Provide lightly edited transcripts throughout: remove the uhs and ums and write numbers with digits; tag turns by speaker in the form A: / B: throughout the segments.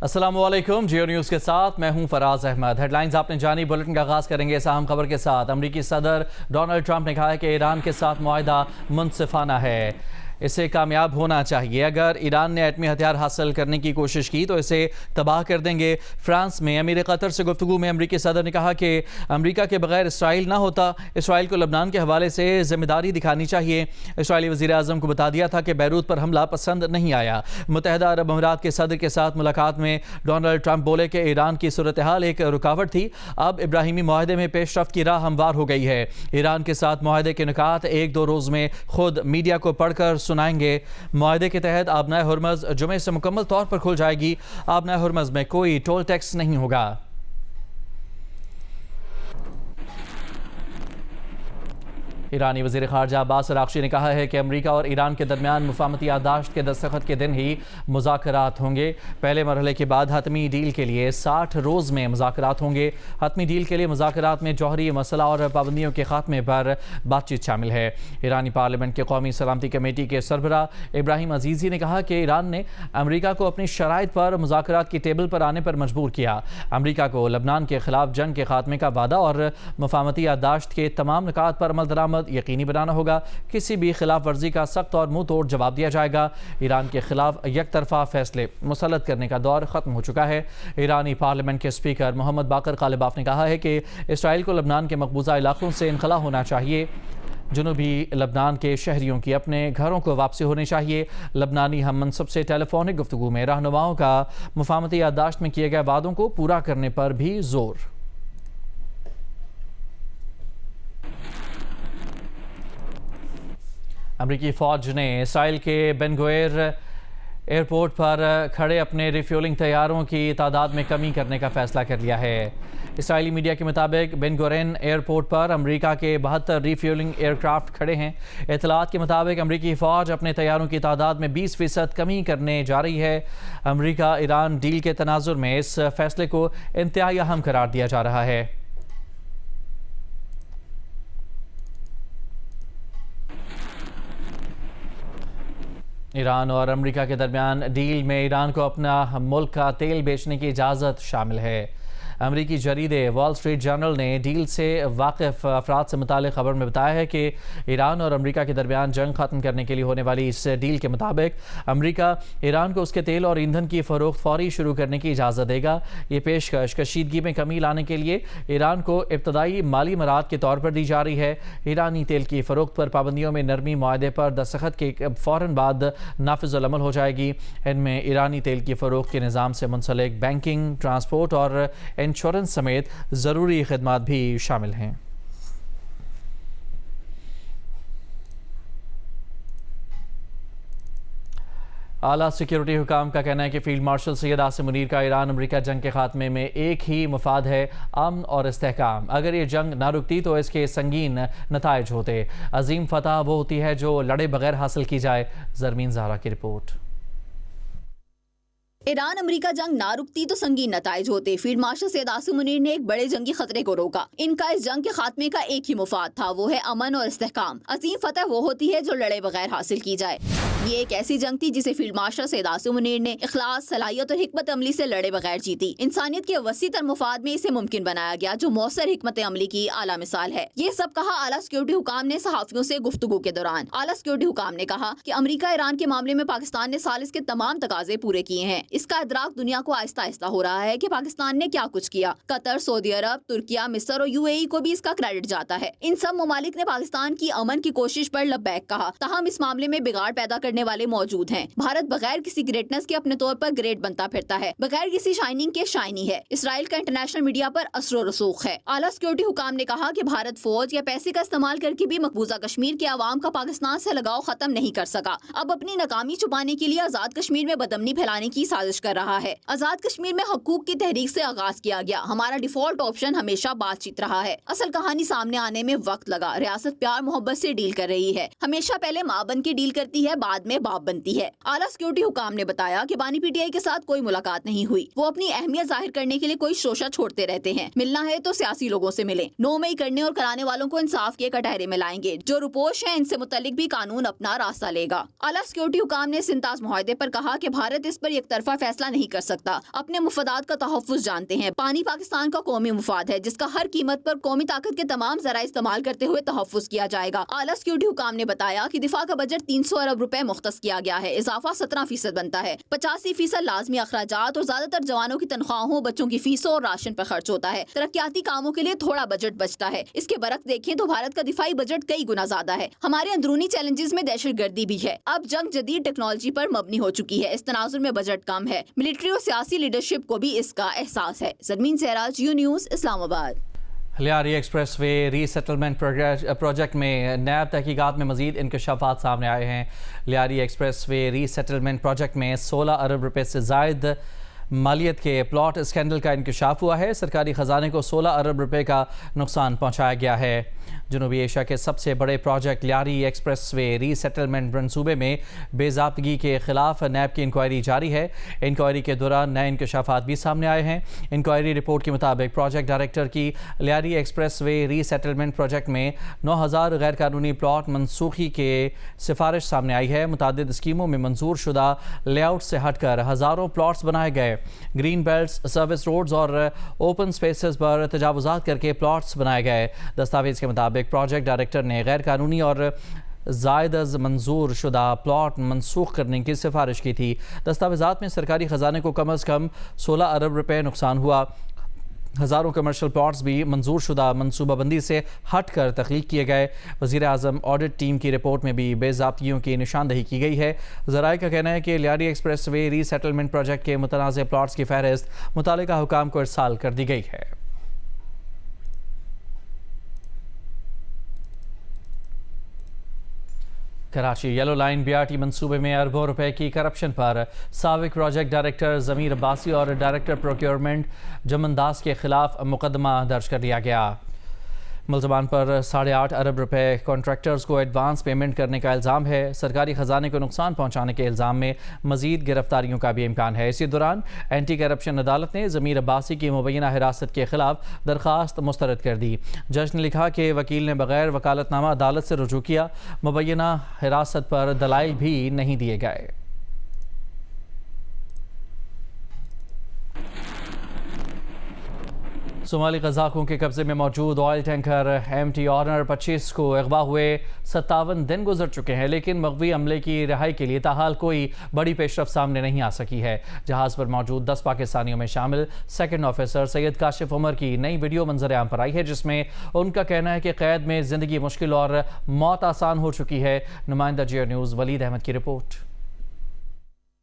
A: السلام علیکم، جیو نیوز کے ساتھ میں ہوں فراز احمد۔ ہیڈ لائنز آپ نے جانی، بلٹن کا آغاز کریں گے اس اہم خبر کے ساتھ۔ امریکی صدر ڈونلڈ ٹرمپ نے کہا ہے کہ ایران کے ساتھ معاہدہ منصفانہ ہے، اسے کامیاب ہونا چاہیے۔ اگر ایران نے ایٹمی ہتھیار حاصل کرنے کی کوشش کی تو اسے تباہ کر دیں گے۔ فرانس میں امیر قطر سے گفتگو میں امریکی صدر نے کہا کہ امریکہ کے بغیر اسرائیل نہ ہوتا، اسرائیل کو لبنان کے حوالے سے ذمہ داری دکھانی چاہیے۔ اسرائیلی وزیر اعظم کو بتا دیا تھا کہ بیروت پر حملہ پسند نہیں آیا۔ متحدہ عرب امارات کے صدر کے ساتھ ملاقات میں ڈونلڈ ٹرمپ بولے کہ ایران کی صورتحال ایک رکاوٹ تھی، اب ابراہیمی معاہدے میں پیش رفت کی راہ ہموار ہو گئی ہے۔ ایران کے ساتھ معاہدے کے نکات ایک دو روز میں خود میڈیا کو پڑھ کر سنائیں گے۔ معاہدے کے تحت آبنائے ہرمز جمعے سے مکمل طور پر کھل جائے گی۔ آبنائے ہرمز میں کوئی ٹول ٹیکس نہیں ہوگا۔ ایرانی وزیر خارجہ عباس عراقچی نے کہا ہے کہ امریکہ اور ایران کے درمیان مفاہمتی یادداشت کے دستخط کے دن ہی مذاکرات ہوں گے۔ پہلے مرحلے کے بعد حتمی ڈیل کے لیے 60 روز میں مذاکرات ہوں گے۔ حتمی ڈیل کے لیے مذاکرات میں جوہری مسئلہ اور پابندیوں کے خاتمے پر بات چیت شامل ہے۔ ایرانی پارلیمنٹ کے قومی سلامتی کمیٹی کے سربراہ ابراہیم عزیزی نے کہا کہ ایران نے امریکہ کو اپنی شرائط پر مذاکرات کی ٹیبل پر آنے پر مجبور کیا۔ امریکہ کو لبنان کے خلاف جنگ کے خاتمے کا وعدہ اور مفاہمتی یادداشت کے تمام نکات پر عمل درآمد یقینی بنانا ہوگا۔ کسی بھی خلاف ورزی کا سخت اور منہ توڑ جواب دیا جائے گا۔ ایران کے خلاف یک طرفہ فیصلے مسلط کرنے کا دور ختم ہو چکا ہے۔ ایرانی پارلیمنٹ کے اسپیکر محمد باقر قالباف نے کہا ہے کہ اسرائیل کو لبنان کے مقبوضہ علاقوں سے انخلا ہونا چاہیے۔ جنوبی لبنان کے شہریوں کی اپنے گھروں کو واپسی ہونی چاہیے۔ لبنانی ہم منصب سے ٹیلی فونک گفتگو میں رہنماؤں کا مفاہمتی یادداشت میں کیے گئے وعدوں کو پورا کرنے پر بھی زور۔ امریکی فوج نے اسرائیل کے بن گوئر ایئرپورٹ پر کھڑے اپنے ریفیولنگ طیاروں کی تعداد میں کمی کرنے کا فیصلہ کر لیا ہے۔ اسرائیلی میڈیا کے مطابق بن گورین ایئرپورٹ پر امریکہ کے 72 ریفیولنگ ایئر کرافٹ کھڑے ہیں۔ اطلاعات کے مطابق امریکی فوج اپنے طیاروں کی تعداد میں 20% کمی کرنے جا رہی ہے۔ امریکہ ایران ڈیل کے تناظر میں اس فیصلے کو انتہائی اہم قرار دیا جا رہا ہے۔ ایران اور امریکہ کے درمیان ڈیل میں ایران کو اپنا ملک کا تیل بیچنے کی اجازت شامل ہے۔ امریکی جریدے وال اسٹریٹ جرنل نے ڈیل سے واقف افراد سے متعلق خبر میں بتایا ہے کہ ایران اور امریکہ کے درمیان جنگ ختم کرنے کے لیے ہونے والی اس ڈیل کے مطابق امریکہ ایران کو اس کے تیل اور ایندھن کی فروخت فوری شروع کرنے کی اجازت دے گا۔ یہ پیشکش کشیدگی میں کمی لانے کے لیے ایران کو ابتدائی مالی مراعات کے طور پر دی جا رہی ہے۔ ایرانی تیل کی فروخت پر پابندیوں میں نرمی معاہدے پر دستخط کے فوراً بعد نافذ العمل ہو جائے گی۔ ان میں ایرانی تیل کی فروخت کے نظام سے منسلک بینکنگ، ٹرانسپورٹ اور انشورنس سمیت ضروری خدمات بھی شامل ہیں۔ اعلیٰ سیکیورٹی حکام کا کہنا ہے کہ فیلڈ مارشل سید عاصم منیر کا ایران امریکہ جنگ کے خاتمے میں ایک ہی مفاد ہے، امن اور استحکام۔ اگر یہ جنگ نہ رکتی تو اس کے سنگین نتائج ہوتے۔ عظیم فتح وہ ہوتی ہے جو لڑے بغیر حاصل کی جائے۔ زرمین زہرا کی رپورٹ۔
B: ایران امریکہ جنگ نہ رکتی تو سنگین نتائج ہوتے۔ فیلڈ مارشل سید عاصم منیر نے ایک بڑے جنگی خطرے کو روکا۔ ان کا اس جنگ کے خاتمے کا ایک ہی مفاد تھا، وہ ہے امن اور استحکام۔ عظیم فتح وہ ہوتی ہے جو لڑے بغیر حاصل کی جائے۔ یہ ایک ایسی جنگ تھی جسے فیلڈ مارشل سید عاصم منیر نے اخلاص، صلاحیت اور حکمت عملی سے لڑے بغیر جیتی۔ انسانیت کے وسیع تر مفاد میں اسے ممکن بنایا گیا، جو مؤثر حکمت عملی کی اعلیٰ مثال ہے۔ یہ سب کہا اعلیٰ سیکورٹی حکام نے صحافیوں سے گفتگو کے دوران۔ اعلیٰ سیکورٹی حکام نے کہا کہ امریکہ ایران کے معاملے میں پاکستان نے ثالث کے تمام تقاضے پورے کیے ہیں۔ اس کا ادراک دنیا کو آہستہ آہستہ ہو رہا ہے کہ پاکستان نے کیا کچھ کیا۔ قطر، سعودی عرب، ترکیہ، مصر اور UAE کو بھی اس کا کریڈٹ جاتا ہے۔ ان سب ممالک نے پاکستان کی امن کی کوشش پر لبیک کہا، تاہم اس معاملے میں بگاڑ پیدا کرنے والے موجود ہیں۔ بھارت بغیر کسی گریٹنس کے اپنے طور پر گریٹ بنتا پھرتا ہے، بغیر کسی شائننگ کے شائنی ہے۔ اسرائیل کا انٹرنیشنل میڈیا پر اثر و رسوخ ہے۔ اعلیٰ سیکورٹی حکام نے کہا کہ بھارت فوج یا پیسے کا استعمال کر کے بھی مقبوضہ کشمیر کے عوام کا پاکستان سے لگاؤ ختم نہیں کر سکا۔ اب اپنی ناکامی چھپانے کے لیے آزاد کشمیر میں بدامنی پھیلانے کی سازش کر رہا ہے۔ آزاد کشمیر میں حقوق کی تحریک سے آغاز کیا گیا۔ ہمارا ڈیفالٹ آپشن ہمیشہ بات چیت رہا ہے۔ اصل کہانی سامنے آنے میں وقت لگا۔ ریاست پیار محبت سے ڈیل کر رہی ہے، ہمیشہ پہلے ماں بن کے ڈیل کرتی ہے، بعد बाद में बाप बनती है। आला सिक्योरिटी हुकाम ने बताया कि बानी पीटीआई के साथ कोई मुलाकात नहीं हुई। वो अपनी अहमियत जाहिर करने के लिए कोई शोशा छोड़ते रहते हैं। मिलना है तो सियासी लोगों से मिलें। 9 मई करने और कराने वालों को इंसाफ के कटहरे में लाएंगे। जो रुपोश हैं इनसे मुतल्लिक भी कानून अपना रास्ता लेगा। आला सिक्योरिटी हुकाम ने सिंताज मुआहदे पर कहा कि भारत इस पर एक तरफा फैसला नहीं कर सकता। अपने मुफादात का तहफ़्फ़ुज़ जानते हैं। पानी पाकिस्तान का कौमी मुफाद है जिसका हर कीमत पर कौमी ताकत के तमाम जरा इस्तेमाल करते हुए तहफ़्फ़ुज़ किया जाएगा। आला सिक्योरिटी हुकाम ने बताया कि दिफा का बजट 300 अरब रुपए मुख्तस किया गया है। इजाफा 17% बनता है। 85% लाजमी अखराजात और ज्यादातर जवानों की तनख्वाहों, बच्चों की फीसों और राशन पर खर्च होता है। तरक्याती कामों के लिए थोड़ा बजट बचता है। इसके बरक्स देखें तो भारत का दिफाई बजट कई गुना ज्यादा है। हमारे अंदरूनी चैलेंजेस में दहशतगर्दी भी है। अब जंग जदीद टेक्नोलॉजी पर मबनी हो चुकी है। इस तनाजुर में बजट कम है। मिलिट्री और सियासी लीडरशिप को भी इसका एहसास है। ज़मीन सहराज, U News, Islamabad.
A: Lyari expressway resettlement project में नैब तहकीकात में मज़ीद इंकशाफात सामने आए हैं। Lyari expressway resettlement project में 16 अरब रुपए से ज़ायद मालियत के प्लॉट स्कैंडल का इंकशाफ हुआ है। सरकारी ख़जाने को 16 अरब रुपए का नुकसान पहुँचाया गया है। जनूबी एशिया के सबसे बड़े project Lyari expressway resettlement मनसूबे में बेज़ाब्तगी के खिलाफ नैब की इंक्वायरी जारी है। इंक्वायरी के दौरान नए इंकशाफात भी सामने आए हैं। इंक्वायरी रिपोर्ट के मुताबिक प्रोजेक्ट डायरेक्टर की Lyari expressway resettlement project में 9000 गैर कानूनी प्लॉट मनसूखी के सिफारिश सामने आई है। मुतादिद स्कीमों में मंजूर शुदा लेआउट से हटकर हज़ारों प्लॉट्स बनाए गए। ग्रीन बेल्ट्स, सर्विस रोड्स और ओपन स्पेसेस पर तजावुज़ात करके प्लॉट्स बनाए गए। दस्तावेज़ के मुताबिक प्रोजेक्ट डायरेक्टर ने गैर कानूनी और ज़ायद अज़ मंजूर शुदा प्लॉट मनसूख करने की सिफारिश की थी। दस्तावेज़ात में सरकारी ख़जाने को कम अज़ कम 16 अरब रुपए नुकसान हुआ। हज़ारों कमर्शल प्लॉट्स भी मंजूर शुदा मनसूबाबंदी से हट कर तख्लीक किए गए। वज़ीर आज़म ऑडिट टीम की रिपोर्ट में भी बेज़ाब्तियों की निशानदही की गई है। ज़राए का कहना है कि Lyari expressway resettlement project के मुतनाज़ प्लॉट्स की फहरिस्त मुतालिका हुकाम को इरसाल कर दी गई है। कराची येलो लाइन बीआरटी मंसूबे में अरबों रुपए की करप्शन पर साबिक प्रोजेक्ट डायरेक्टर ज़मीर अब्बासी और डायरेक्टर प्रोक्योरमेंट जमन दास के खिलाफ मुकदमा दर्ज कर लिया गया। मुल्ज़मान पर 8.5 अरब रुपए कॉन्ट्रैक्टर्स को एडवांस पेमेंट करने का इल्ज़ाम है। सरकारी ख़जाने को नुकसान पहुँचाने के इल्ज़ाम में मज़ीद गिरफ्तारियों का भी इम्कान है। इसी दौरान एंटी करप्शन अदालत ने ज़मीर अब्बासी की मुबैना हिरासत के खिलाफ दरख्वास्त मुस्तरद कर दी। जज ने लिखा कि वकील ने बगैर वकालतनामा अदालत से रुजू किया। मुबैना हिरासत पर दलाइल भी नहीं दिए गए। सोमाली कज़ाकों के कब्जे में मौजूद ऑयल टैंकर MT ऑनर 25 को अगवा हुए 57 दिन गुजर चुके हैं, लेकिन मग़वी अमले की रिहाई के लिए ताहाल कोई बड़ी पेशरफ सामने नहीं आ सकी है। जहाज़ पर मौजूद 10 पाकिस्तानियों में शामिल सेकंड ऑफिसर सैयद काशिफ उमर की नई वीडियो मंजर आम पर आई है, जिसमें उनका कहना है कि क़ैद में ज़िंदगी मुश्किल और मौत आसान हो चुकी है। नुमाइंदा जियो न्यूज़ वलीद अहमद की रिपोर्ट।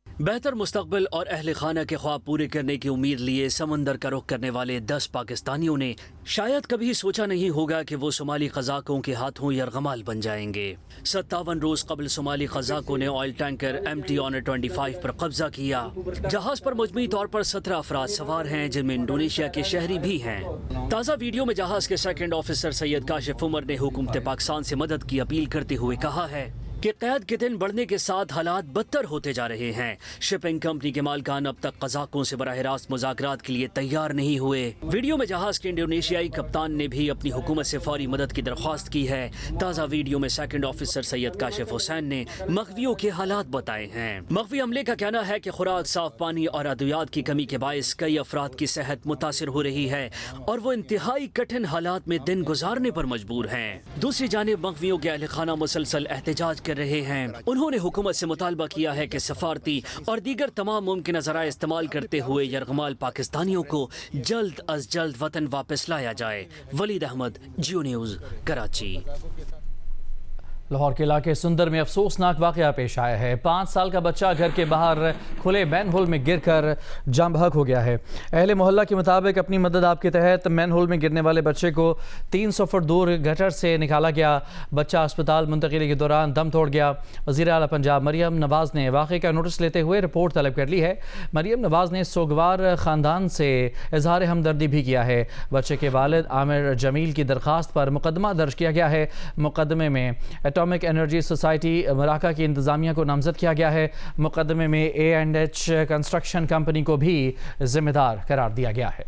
C: बेहतर मुस्तकबिल और अहल खाना के ख्वाब पूरे करने की उम्मीद लिए समंदर का रुख करने वाले 10 पाकिस्तानियों ने शायद कभी सोचा नहीं होगा कि वो सोमाली क़ज़ाकों के हाथों यरगमाल बन जाएंगे। 57 रोज कबल सोमाली क़ज़ाकों ने ऑयल टैंकर MT ऑनर 25 पर कब्जा किया। जहाज पर मजमूई तौर पर 17 अफराद सवार हैं, जिनमें इंडोनेशिया के शहरी भी हैं। ताज़ा वीडियो में जहाज के सेकंड ऑफिसर सैयद काशिफ उमर ने हुकूमत पाकिस्तान से मदद की अपील करते हुए कहा है कि क़ैद के दिन बढ़ने के साथ हालात बदतर होते जा रहे हैं। शिपिंग कंपनी के मालिकान अब तक क़ज़ाकों से बराह रास्त मुज़ाकरात के लिए तैयार नहीं हुए। वीडियो में जहाज के इंडोनेशियाई कप्तान ने भी अपनी हुकूमत से फौरी मदद की दरख्वास्त की है। ताज़ा वीडियो में सेकंड ऑफिसर सैयद काशिफ हुसैन ने मग़वियों के हालात बताए हैं। मग़वी अमले का कहना है कि खुराक, साफ पानी और अद्वियात की कमी के बायस कई अफराद की सेहत मुतासिर हो रही है और वो इंतहाई कठिन हालात में दिन गुजारने पर मजबूर हैं। दूसरी जानिब मग़वियों के अहल खाना मुसलसल एहतजाज कर रहे हैं। उन्होंने हुकूमत से मुतालबा किया है कि सफारती और दीगर तमाम मुमकिन ज़राए इस्तेमाल करते हुए यरगमाल पाकिस्तानियों को जल्द अज जल्द वतन वापस लाया जाए। वलीद अहमद, जियो न्यूज़, कराची।
A: लाहौर के इलाके सुंदर में अफसोसनाक वाक़या पेश आया है। 5 साल का बच्चा घर के बाहर खुले मैनहोल में गिरकर जाम बहक हो गया है। अहले मोहल्ला के मुताबिक अपनी मदद आपके तहत मैनहोल में गिरने वाले बच्चे को 300 फुट दूर गटर से निकाला गया। बच्चा अस्पताल मुंतकिली के दौरान दम तोड़ गया। वज़ीर आला पंजाब मरियम नवाज़ ने वाक़े का नोटिस लेते हुए रिपोर्ट तलब कर ली है। मरियम नवाज़ ने सोगवार ख़ानदान से इजहार हमदर्दी भी किया है। बच्चे के वालिद आमिर जमील की दरख्वास्त पर मुकदमा दर्ज किया गया है। मुकदमे में एटॉमिक एनर्जी सोसाइटी मराका की इंतज़ामिया को नामज़द किया गया है। मुकदमे में A&H कंस्ट्रक्शन कंपनी को भी जिम्मेदार करार दिया गया है।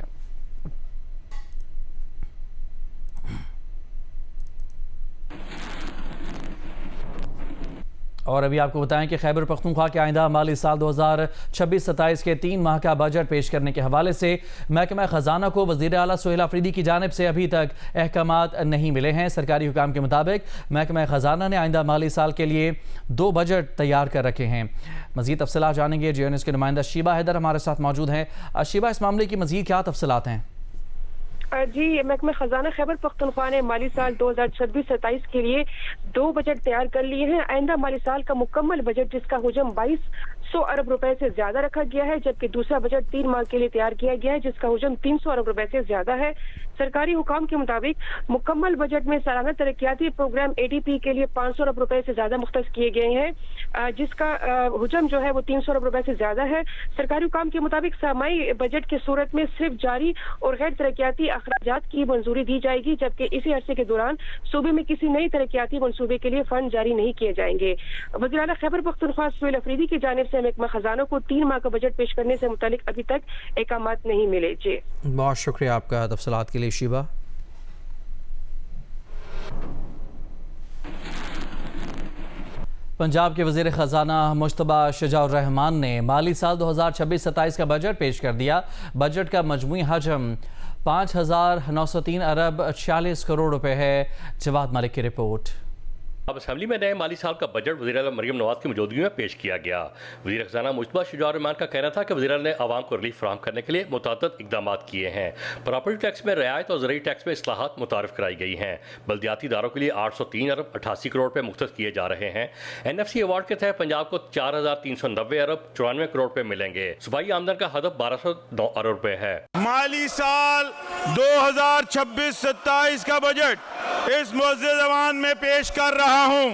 A: और अभी आपको बताएं कि खैबर पख्तूनख्वा के आइंदा माली साल 2026-27 के 3 माह का बजट पेश करने के हवाले से महकमा ख़जाना को वज़ीर आला सुहेल अफरीदी की जानिब से अभी तक अहकामात नहीं मिले हैं। सरकारी हुकाम के मुताबिक महकमा ख़जाना ने आइंदा माली साल के लिए 2 बजट तैयार कर रखे हैं। मज़ीद तफसीलात जानेंगे। GNS के नुमाइंदा शीबा हैदर हमारे साथ मौजूद हैं। शीबा, इस मामले की मज़ीद क्या तफसीलात हैं?
D: जी, महकमा खजाना खैबर पख्तूनख्वा ने माली साल 2026-27 के लिए 2 बजट तैयार कर लिए हैं। आइंदा माली साल का मुकम्मल बजट, जिसका हुजम 2200 अरब रुपए से ज्यादा रखा गया है, जबकि दूसरा बजट 3 माह के लिए तैयार किया गया है, जिसका हुजम 300 अरब रुपए से ज्यादा है। सरकारी हुकाम के मुताबिक मुकम्मल बजट में सालाना तरक्याती प्रोग्राम ADP के लिए 500 अरब रुपए से ज्यादा मुख्तस किए गए हैं, जिसका हुजम जो है वो 300 अरब रुपए से ज्यादा है। सरकारी हुकाम के मुताबिक सामाई बजट की सूरत में सिर्फ जारी और गैर तरक्याती अखराजात की मंजूरी दी जाएगी, जबकि इसी अरसे के दौरान सूबे में किसी नई तरक्याती मंसूबे के लिए फंड जारी नहीं किए जाएंगे। वज़ीर आला खैबर पख्तूनख्वा सुहेल अफरीदी की जानिब से महकमा खजाना को 3 माह का बजट पेश करने से मुतालिक अभी तक अहकामात नहीं मिले। जी,
A: बहुत शुक्रिया आपका तफसीलात के लिए शीबा। पंजाब के वज़ीर ख़जाना मुश्तबा शुजाउर रहमान ने माली साल 2026-27 का बजट पेश कर दिया। बजट का मजमूई हजम 5,903 अरब 46 करोड़ रुपए है। जवाद मलिक की रिपोर्ट।
E: अब असेंबली में नए माली साल का बजट वज़ीर आला मरियम नवाज की मौजूदगी में पेश किया गया। वज़ीर ख़जाना मुश्तबा शुजाउर रहमान का कहना था कि वज़ीर आला ने आवाम को रिलीफ फराहम करने के लिए मुतअद्दिद इक़दाम किए हैं। प्रॉपर्टी टैक्स में रियायत और ज़रूरी टैक्स में इस्लाहात मुतारिफ कराई गई हैं। बल्दियाती इदारों के लिए 803 अरब 88 करोड़ रुपये मुख्तस किए जा रहे हैं। NFC अवार्ड के तहत पंजाब को 4,390 अरब 94 करोड़ रुपये मिलेंगे। सूबाई आमदन का हदफ 1,209 अरब रुपये है।
F: माली साल 2026-27 का बजट इस मुअज़्ज़ज़ ज़बान में पेश कर रहा हूँ,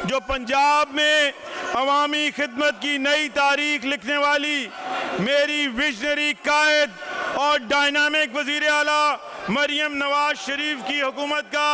F: जो पंजाब में अवामी खिदमत की नई तारीख लिखने वाली मेरी विजनरी कायद और डायनामिक वज़ीर आला मरियम नवाज शरीफ की हुकूमत का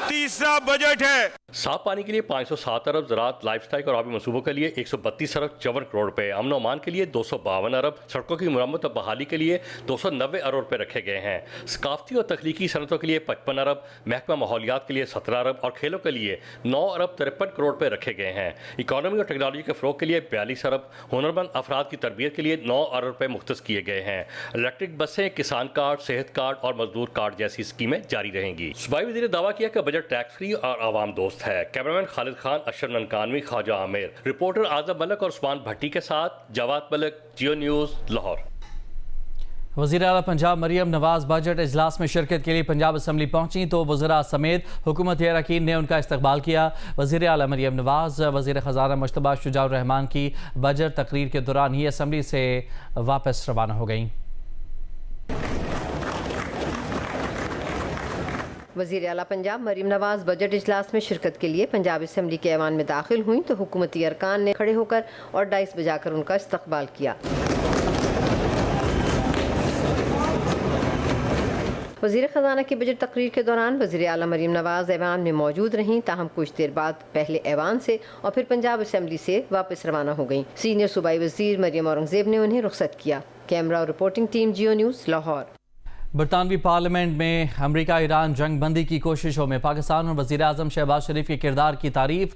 F: तीसरा बजट है।
E: साफ पानी के लिए 507 अरब, ज़राअत, लाइफ स्टाइल और आबी मनसूबों के लिए 132 अरब 54 करोड़ रुपए, अमन अमान के लिए 252 अरब, सड़कों की मरम्मत और बहाली के लिए 290 अरब रुपए रखे गए हैं। सकाफती और तख्लीकी सनतों के लिए 55 अरब, महकमा माहौलियात के लिए 17 अरब और खेलों के लिए 9 अरब 53 करोड़ रुपए रखे गए हैं। इकॉनमी और टेक्नोलॉजी के फ़रोग के लिए 42 अरब, हुनरमंद अफराद की तरबियत के लिए 9 अरब रुपए मुख्तस किए गए हैं। इलेक्ट्रिक बसें, किसान कार्ड, सेहत कार्ड और मजदूर कार्ड जैसी स्कीमें जारी रहेंगी। सूबाई वज़ीर ने दावा किया कि बजट टैक्स फ्री और आवाम दोस्त है। कैमरामैन खालिद खान, अशरफ ननकानवी, ख्वाजा आमिर, रिपोर्टर आज़म मलिक और उस्मान भट्टी के साथ जवाद मलिक, जियो न्यूज़, लाहौर।
A: वज़ीर आला पंजाब मरियम नवाज बजट इजलास में शिरकत के लिए पंजाब असम्बली पहुंची तो वज़रा समेत हुकूमती अरकान ने उनका इस्तकबाल किया। वज़ीर आला मरियम नवाज वज़ीर ख़ज़ाना मुश्तबा शुजाउर रहमान की बजट तकरीर के दौरान ही असम्बली से वापस रवाना हो गईं।
G: वज़ीर आला पंजाब मरियम नवाज बजट इजलास में शिरकत के लिए पंजाब असम्बली के ऐवान में दाखिल हुई तो हुकूमती अरकान ने खड़े होकर और डाइस बजाकर उनका इस्तकबाल किया। वज़ीर ख़ज़ाना की बजट तकरीर के दौरान वज़ीर आला मरियम नवाज ऐवान में मौजूद रहीं, ताहम कुछ देर बाद पहले ऐवान से और फिर पंजाब असम्बली से वापस रवाना हो गईं। सीनियर सूबाई वज़ीर मरियम औरंगज़ेब ने उन्हें रुखसत किया। कैमरा और रिपोर्टिंग टीम, जियो न्यूज़, लाहौर।
A: बरतानवी पार्लियामेंट में अमरीका ईरान जंग बंदी की कोशिशों में पाकिस्तान और वज़ीर आज़म शहबाज शरीफ के किरदार की तारीफ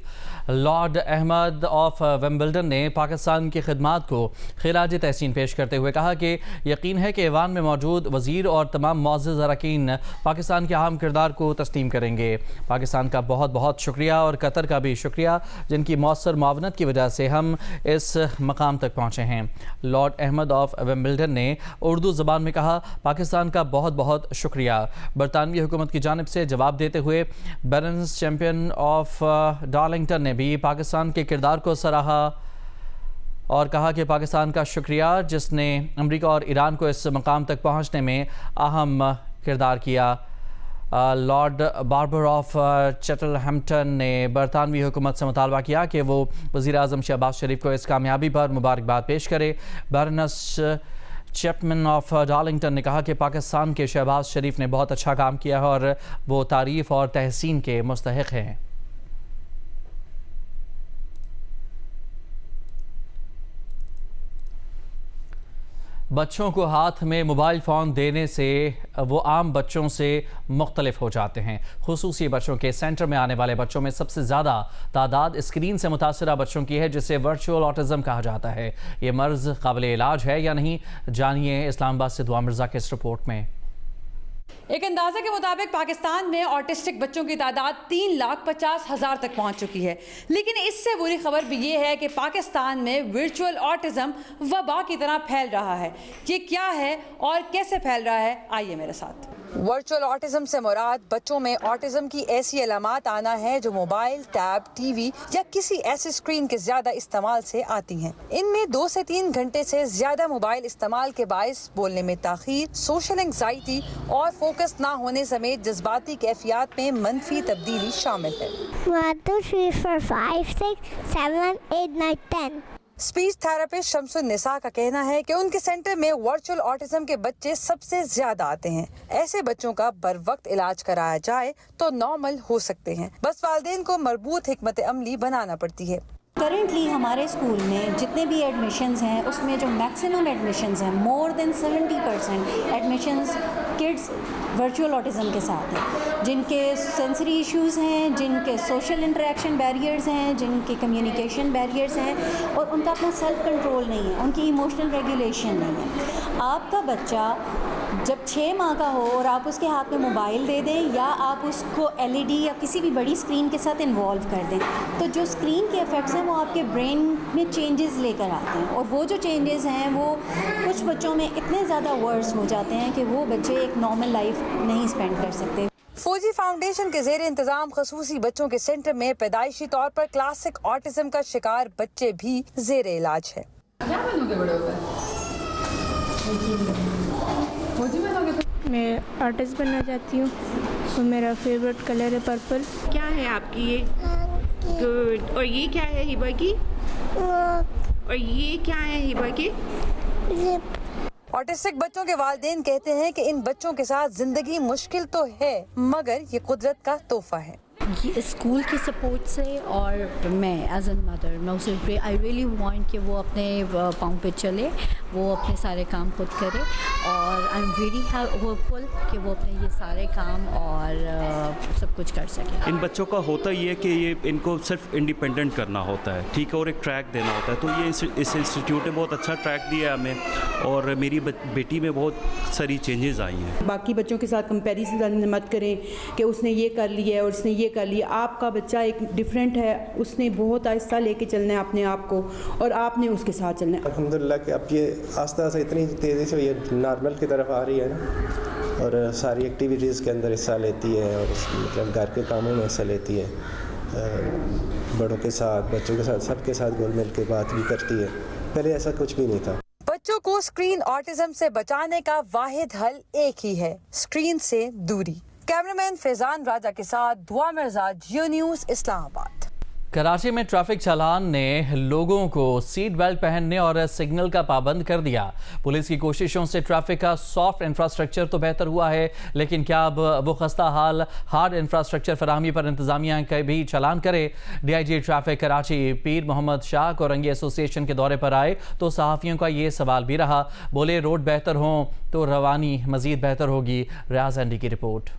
A: लॉर्ड अहमद ऑफ विम्बलडन ने पाकिस्तान की खिदमात को खिराज तहसीन पेश करते हुए कहा कि यकीन है कि ऐवान में मौजूद वज़ीर और तमाम मुअज़्ज़ज़ अरकान पाकिस्तान के अहम किरदार को तस्लीम करेंगे। पाकिस्तान का बहुत बहुत शुक्रिया और कतर का भी शुक्रिया, जिनकी मौसर मुआवनत की वजह से हम इस मकाम तक पहुँचे हैं। लॉर्ड अहमद ऑफ विम्बलडन ने उर्दू ज़बान में कहा, पाकिस्तान का बहुत बहुत शुक्रिया। बरतानवी हुकूमत की जानिब से जवाब देते हुए बैरन्स चैम्पियन ऑफ डार्लिंगटन ने भी पाकिस्तान के किरदार को सराहा और कहा कि पाकिस्तान का शुक्रिया जिसने अमेरिका और ईरान को इस मकाम तक पहुंचने में अहम किरदार किया। लॉर्ड बार्बर ऑफ चैटलहैम्पटन ने बरतानवी हुकूमत से मुतालबा किया कि वो वज़ीर आज़म शहबाज शरीफ को इस कामयाबी पर मुबारकबाद पेश करे। बैरनस चैपमैन ऑफ डार्लिंगटन ने कहा कि पाकिस्तान के शहबाज शरीफ ने बहुत अच्छा काम किया है और वो तारीफ़ और तहसीन के मुस्तहिक हैं। بچوں کو ہاتھ میں موبائل فون دینے سے وہ عام بچوں سے مختلف ہو جاتے ہیں۔ خصوصی بچوں کے سینٹر میں آنے والے بچوں میں سب سے زیادہ تعداد اسکرین سے متاثرہ بچوں کی ہے، جسے ورچوئل آٹزم کہا جاتا ہے۔ یہ مرض قابل علاج ہے یا نہیں، جانیے اسلام آباد سے دعا مرزا کے اس رپورٹ میں۔
H: ایک اندازے کے مطابق پاکستان میں آٹسٹک بچوں کی تعداد 3,50,000 تک پہنچ چکی ہے، لیکن اس سے بری خبر بھی یہ ہے کہ پاکستان میں ورچوئل آٹزم وبا کی طرح پھیل رہا ہے۔ یہ کیا ہے اور کیسے پھیل رہا ہے، آئیے میرے ساتھ۔
I: ورچوئل آٹزم سے مراد بچوں میں آٹزم کی ایسی علامات آنا ہے جو موبائل، ٹیب، ٹی وی یا کسی ایسے اسکرین کے زیادہ استعمال سے آتی ہیں۔ ان میں 2 سے 3 گھنٹے سے زیادہ موبائل استعمال کے باعث بولنے میں تاخیر، سوشل انگزائٹی اور فوکس نہ ہونے سمیت جذباتی کیفیات میں منفی تبدیلی شامل ہے۔
J: 1 2 3 4 5 6 7 8 9 10
I: اسپیچ تھراپسٹ شمس النساء کا کہنا ہے کہ ان کے سینٹر میں ورچوئل آٹزم کے بچے سب سے زیادہ آتے ہیں۔ ایسے بچوں کا بر وقت علاج کرایا جائے تو نارمل ہو سکتے ہیں، بس والدین کو مربوط حکمت عملی بنانا پڑتی ہے۔
K: کرنٹلی ہمارے اسکول میں جتنے بھی ایڈمیشنز ہیں اس میں جو میکسیمم ایڈمیشنز ہیں مور دین 70% ایڈمیشنز کڈز ورچوئل آٹزم کے ساتھ ہیں، جن کے سینسری ایشوز ہیں، جن کے سوشل انٹریکشن بیریئرز ہیں، جن کے کمیونیکیشن بیریئرز ہیں، اور ان کا اپنا سیلف کنٹرول نہیں ہے، ان کی ایموشنل ریگولیشن نہیں ہے۔ آپ کا بچہ جب 6 ماہ کا ہو اور آپ اس کے ہاتھ میں موبائل دے دیں یا آپ اس کو LED یا کسی بھی بڑی اسکرین کے ساتھ انوالو کر دیں تو جو اسکرین کے ایفیکٹس ہیں وہ آپ کے برین میں چینجز لے کر آتے ہیں، اور وہ جو چینجز ہیں وہ کچھ بچوں میں اتنے زیادہ ورس ہو جاتے ہیں کہ وہ بچے ایک نارمل لائف نہیں اسپینڈ کر سکتے۔
I: فوجی فاؤنڈیشن کے زیر انتظام خصوصی بچوں کے سینٹر میں پیدائشی طور پر کلاسک آٹزم کا شکار بچے بھی زیر علاج ہے۔
J: میں آرٹسٹ بننا چاہتی ہوں اور میرا فیوریٹ کلر ہے پرپل۔
L: کیا ہے آپ کی یہ؟ گڈ۔ اور یہ کیا ہے ہبا کی؟ اور یہ کیا ہے ہبا کی؟
I: آٹسٹک بچوں کے والدین کہتے ہیں کہ ان بچوں کے ساتھ زندگی مشکل تو ہے مگر یہ قدرت کا تحفہ ہے۔
K: اسکول کی سپورٹ سے اور میں ایز این مدر میں اسے آئی ریئلی وانٹ کہ وہ اپنے پاؤں پہ چلے، وہ اپنے سارے کام خود کرے، اور آئی ایم ویری ہوپ فل کہ وہ اپنے یہ سارے کام اور سب کچھ کر سکے۔
M: ان بچوں کا ہوتا یہ ہے کہ یہ ان کو صرف انڈیپینڈنٹ کرنا ہوتا ہے، ٹھیک ہے، اور ایک ٹریک دینا ہوتا ہے، تو یہ اس انسٹیٹیوٹ نے بہت اچھا ٹریک دیا ہے ہمیں، اور میری بیٹی میں بہت ساری چینجز آئی ہیں۔
L: باقی بچوں کے ساتھ کمپیریزن مت کریں کہ اس نے یہ کر لیا ہے اور اس نے یہ کر لیا۔ آپ کا بچہ ایک ڈفرینٹ ہے، اس نے بہت آہستہ لے کے چلنا ہے اپنے آپ کو، اور آپ نے اس کے ساتھ چلنا ہے۔
N: الحمدللہ کہ اب یہ آہستہ آہستہ اتنی تیزی سے یہ نارمل کی طرف آ رہی ہے نا، اور ساری ایکٹیویٹیز کے اندر حصہ لیتی ہے، اور مطلب گھر کے کاموں میں حصہ لیتی ہے، بڑوں کے ساتھ، بچوں کے ساتھ، سب کے ساتھ گھل مل کے بات بھی کرتی ہے۔ پہلے ایسا کچھ بھی نہیں تھا۔
I: بچوں کو اسکرین آٹزم سے بچانے کا واحد حل ایک ہی ہے، اسکرین سے دوری۔ کیمرامین فیضان راجہ کے ساتھ دعا مرزا، جیو نیوز، اسلام آباد۔
A: کراچی میں ٹریفک چالان نے لوگوں کو سیٹ بیلٹ پہننے اور سگنل کا پابند کر دیا۔ پولیس کی کوششوں سے ٹریفک کا سافٹ انفراسٹرکچر تو بہتر ہوا ہے، لیکن کیا اب وہ خستہ حال ہارڈ انفراسٹرکچر فراہمی پر انتظامیہ کا بھی چالان کرے؟ DIG ٹریفک کراچی پیر محمد شاہ کورنگی ایسوسی ایشن کے دورے پر آئے تو صحافیوں کا یہ سوال بھی رہا، بولے روڈ بہتر ہوں تو روانی مزید بہتر ہوگی۔ ریاض اینڈی کی رپورٹ۔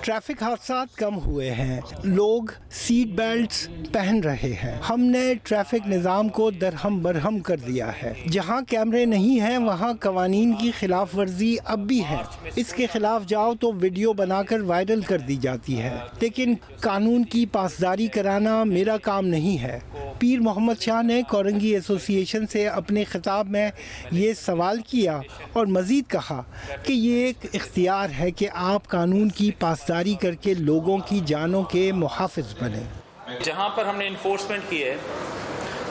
O: ٹریفک حادثات کم ہوئے ہیں، لوگ سیٹ بیلٹس پہن رہے ہیں۔ ہم نے ٹریفک نظام کو درہم برہم کر دیا ہے۔ جہاں کیمرے نہیں ہیں وہاں قوانین کی خلاف ورزی اب بھی ہے، اس کے خلاف جاؤ تو ویڈیو بنا کر وائرل کر دی جاتی ہے، لیکن قانون کی پاسداری کرانا میرا کام نہیں ہے۔ پیر محمد شاہ نے کورنگی ایسوسی ایشن سے اپنے خطاب میں یہ سوال کیا اور مزید کہا کہ یہ ایک اختیار ہے کہ آپ قانون کی پاسداری کر کے لوگوں کی جانوں کے محافظ بنیں۔
P: جہاں پر ہم نے انفورسمنٹ کی ہے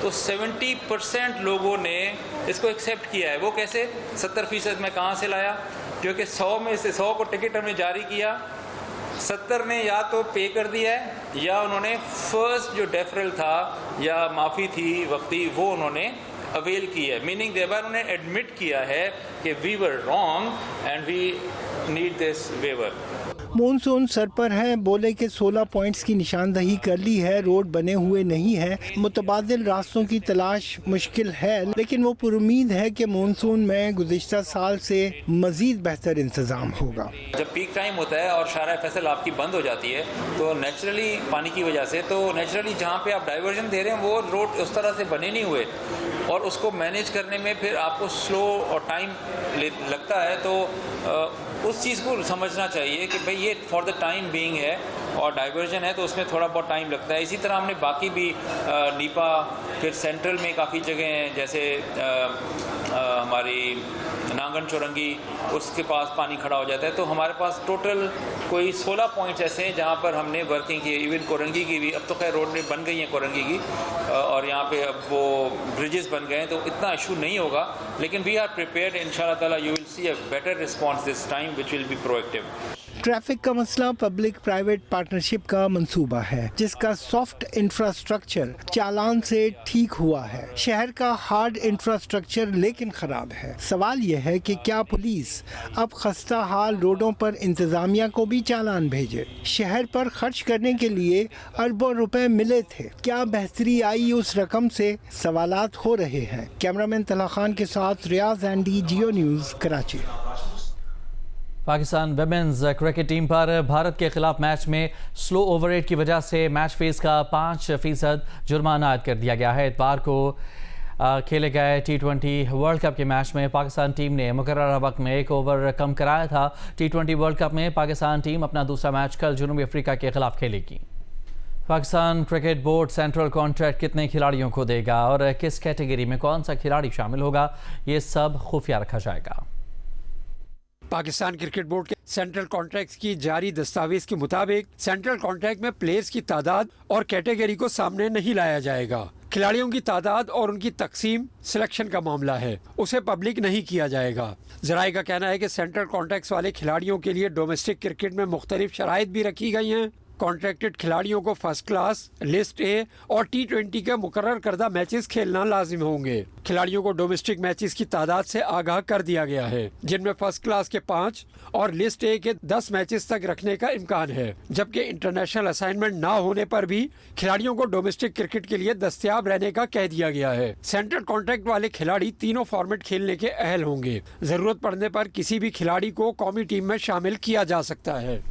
P: تو 70% لوگوں نے اس کو ایکسیپٹ کیا ہے۔ وہ کیسے؟ 70% میں کہاں سے لایا؟ کیونکہ 100 میں سے 100 کو ٹکٹ ہم نے جاری کیا، 70 نے یا تو پے کر دیا ہے یا انہوں نے فرسٹ جو ڈیفرل تھا یا معافی تھی وقتی وہ انہوں نے اویل کی ہے، میننگ دے بار انہوں نے ایڈمٹ کیا ہے کہ we were wrong and we need this viewer.
O: Monsoon सर पर है, बोले कि 16 पॉइंट्स की निशानदही कर ली है, रोड बने हुए नहीं है, मुतबादिल रास्तों की तलाश मुश्किल है, लेकिन वो पुरुमीद है कि मॉनसून में गुज़िश्ता साल से मज़ीद बेहतर इंतज़ाम होगा।
P: जब पीक टाइम होता है और शारा फैसल आपकी बंद हो जाती है तो नेचुरली पानी की वजह से, तो नेचुरली जहाँ पे आप डाइवर्जन दे रहे हैं वो रोड उस तरह से बने नहीं हुए और उसको मैनेज करने में फिर आपको स्लो और टाइम लगता है। तो उस चीज़ को समझना चाहिए कि भाई ये फॉर द टाइम बीइंग है और डाइवर्जन है तो उसमें थोड़ा बहुत टाइम लगता है। इसी तरह हमने बाकी भी नीपा, फिर सेंट्रल में काफ़ी जगह हैं, जैसे हमारी नांगन चौरंगी, उसके पास पानी खड़ा हो जाता है। तो हमारे पास टोटल कोई 16 पॉइंट्स ऐसे हैं जहाँ पर हमने वर्किंग की है। इवन कोरंगी की भी, अब तो खैर रोड बन गई है कोरंगी की और यहाँ पे अब वो ब्रिजेस बन गए हैं तो इतना इशू नहीं होगा, लेकिन वी आर प्रिपेयर्ड। इंशाल्लाह ताला you will see a better response this time which will be proactive.
O: Traffic का मसला पब्लिक प्राइवेट पार्टनरशिप का मंसूबा है, जिसका सॉफ्ट इंफ्रास्ट्रक्चर चालान से ठीक हुआ है। शहर का हार्ड इंफ्रास्ट्रक्चर लेकिन खराब है। सवाल यह है कि क्या पुलिस अब खस्ता हाल रोडों पर इंतजामिया को भी चालान भेजे? शहर पर खर्च करने के लिए अरबों रुपए मिले थे, क्या बेहतरी आई उस रकम से? सवालात हो रहे हैं। कैमरामैन तला खान के साथ रियाज एंडी, Geo News, Karachi.
A: Pakistan women's cricket team पर भारत के खिलाफ मैच में स्लो ओवर रेट की वजह से मैच फीस का 5% जुर्माना आयद कर दिया गया है। इतवार को खेले गए T20 वर्ल्ड कप के मैच में पाकिस्तान टीम ने मुकर्रर वक्त में 1 ओवर कम कराया था। T20 वर्ल्ड कप में पाकिस्तान टीम अपना दूसरा मैच कल जनूबी अफ्रीका के खिलाफ खेलेगी। Pakistan cricket board central contract कितने खिलाड़ियों को देगा और किस कैटेगरी में कौन सा खिलाड़ी शामिल होगा, ये सब खुफिया रखा जाएगा।
Q: पाकिस्तान क्रिकेट बोर्ड के सेंट्रल कॉन्ट्रैक्ट की जारी दस्तावेज के मुताबिक सेंट्रल कॉन्ट्रैक्ट में प्लेयर्स की तादाद और कैटेगरी को सामने नहीं लाया जाएगा। खिलाड़ियों की तादाद और उनकी तकसीम सिलेक्शन का मामला है, उसे पब्लिक नहीं किया जाएगा। जराये का कहना है कि सेंट्रल कॉन्ट्रैक्ट वाले खिलाड़ियों के लिए डोमेस्टिक क्रिकेट में मुख्तलिफ शराइत भी रखी गई हैं। कॉन्ट्रैक्टेड खिलाड़ियों को फर्स्ट क्लास, लिस्ट ए और T20 के मुकर्रर करदा मैचेस खेलना लाजिम होंगे। खिलाड़ियों को डोमेस्टिक मैचेस की तादाद से आगाह कर दिया गया है, जिनमें फर्स्ट क्लास के 5 और लिस्ट ए के 10 मैचेस तक रखने का इम्कान है, जबकि इंटरनेशनल असाइनमेंट ना होने पर भी खिलाड़ियों को डोमेस्टिक क्रिकेट के लिए दस्तयाब रहने का कह दिया गया है। सेंट्रल कॉन्ट्रैक्ट वाले खिलाड़ी तीनों फॉर्मेट खेलने के अहल होंगे। जरूरत पड़ने पर किसी भी खिलाड़ी को कौमी टीम में शामिल किया जा सकता है।